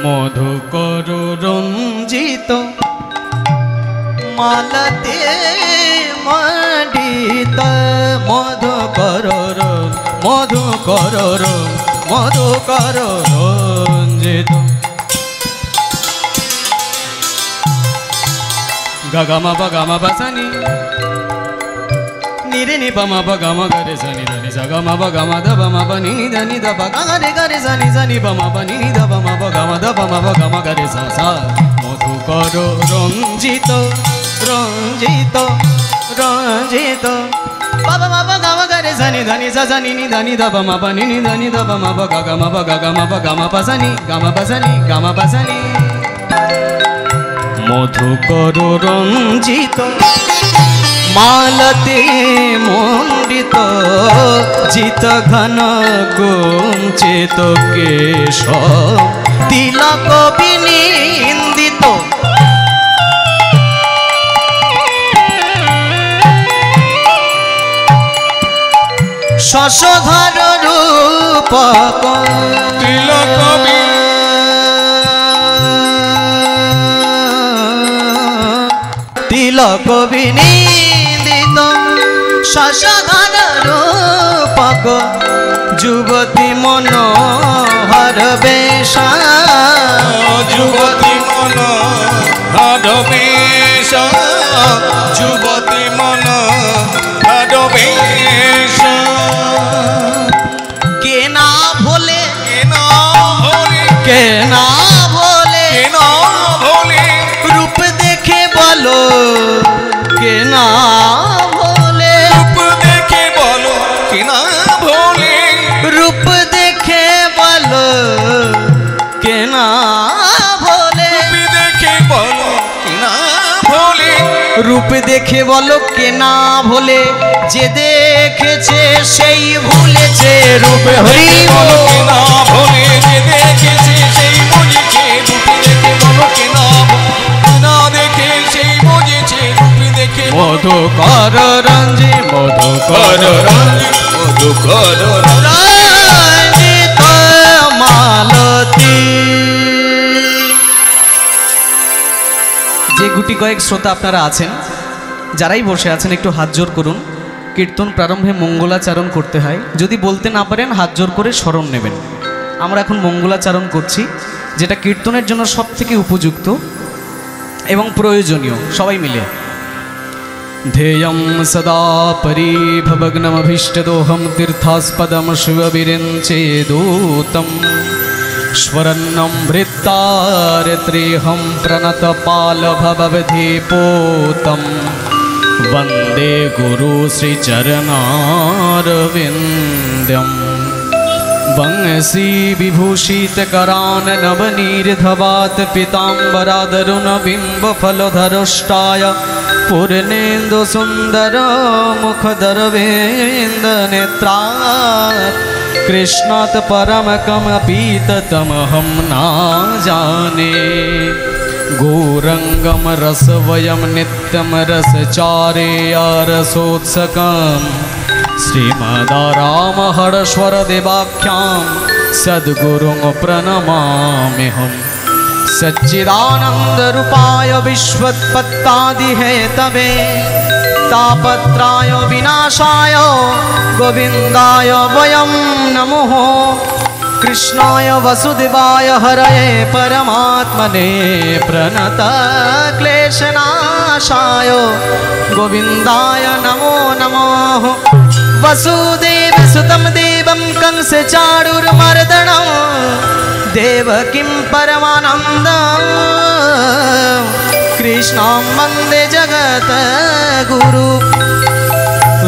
মধুকর রঞ্জিত মালাতে মণ্ডিত মধুকর মধুকর মধুকর রঞ্জিত গগমা পগমা বসনি নিরে নি পমা পগমা গরে সনি ধনি সগমা পগমা দবমা পনি নি ধনি দব গরে গরে সনি সনি পমা পনি নি দবমা পগমা দবমা পগমা গরে সা সা মধুকর রঞ্জিত রঞ্জিত রঞ্জিত বাবা বাবা গামা গরে সনি ধনি সা সনি নি ধনি দবমা পনি নি ধনি দবমা পগমা পগমা পসনি গামা পসনি গামা পসনি মধুকর রঞ্জিত মালতে মণ্ডিত জিত ঘন কুঞ্চিত কেশ তিলক বিনিন্দিত শশধর রূপক তিলক তিলক বিনিন্দিত শশধর রূপক যুবতী মনোহর বেশ যুবতী মনোহর বেশ যুবতী মনোহর বেশ কে না ভোলে কে না ভোলে রূপ দেখে বলো কে না ভোলে রূপ দেখে বলো কে না ভোলে রূপ দেখে বলো কে না ভোলে রূপ দেখে বলো কে না ভোলে রূপ দেখে বলো কে না ভোলে যে দেখেছে সেই ভুলেছে রূপ হরি বলো কে না ভোলে যে দেখেছে সেই ভুলেছে রূপ দেখে বলো কে না না দেখে সেই বুঝেছে রূপ দেখে মধুকর রঞ্জি মধুকর রঞ্জি মধুকর রঞ্জিত মালতী। যে গুটি কয়েক শ্রোতা আপনারা আছেন যারাই বসে আছেন একটু হাত জোর করুন। কীর্তন প্রারম্ভে মঙ্গলাচারণ করতে হয়, যদি বলতে না পারেন হাত জোর করে স্মরণ নেবেন। আমরা এখন মঙ্গলাচারণ করছি, যেটা কীর্তনের জন্য সব থেকে উপযুক্ত এবং প্রয়োজনীয়। সবাই মিলে ध्येयं सदा परिभवग्नमभीष्टदोहं तीर्थास्पदं शिवविरिञ्चेदूतं स्वरन्नं वृत्तारत्रेहं प्रणतपालभवधिपोतं वन्दे गुरुश्रीचरणारविन्द्यम् बंसी विभूषितकरान् नवनीर्धवात् पीताम्बरादरुणबिम्बफलधरोष्टाय पूर्णेन्दु सुन्दर मुखदरविन्दनेत्रात् कृष्णात् परमकमपि तमहं न जाने गौरंगम रसवयं नित्यं रसचारेय रसोत्सकम् श्रीमदारामहर्षवरदेवाख्यां सद्गुरुं प्रणमाम्यहम् सच्चिदानन्दरूपाय विश्वोत्पत्त्यादिहेतवे तापत्राय विनाशाय गोविन्दाय वयं नमः कृष्णाय वसुदेवाय हरये परमात्मने प्रणतक्लेशनाशाय गोविन्दाय नमो नमः वसुदेवसुतं देवं कंसचाणूरमर्दनं देवकीं परमानन्दं कृष्णं वन्दे जगद्गुरु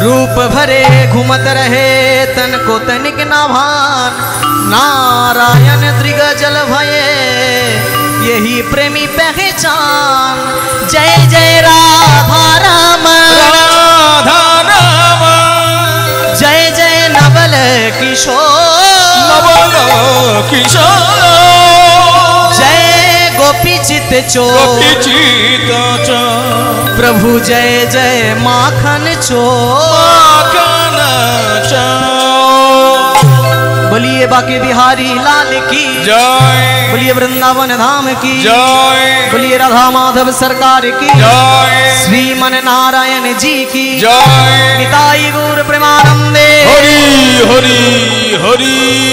रूप भरे घूमत रहे तन को तनिक न भान नारायण दृगजल भये यही प्रेमी पहचान जय जय राधा राम राधा राम जय जय नवल किशोर जय गोपी चित चोर प्रभु जय जय माखन चोर बोलिए बाके बिहारी लाल की जय, बोलिए वृंदावन धाम की जय, बोलिए राधा माधव सरकार की जय, श्रीमन नारायण जी की जय, निताई गौर प्रेमानंदे हरि हरि हरि।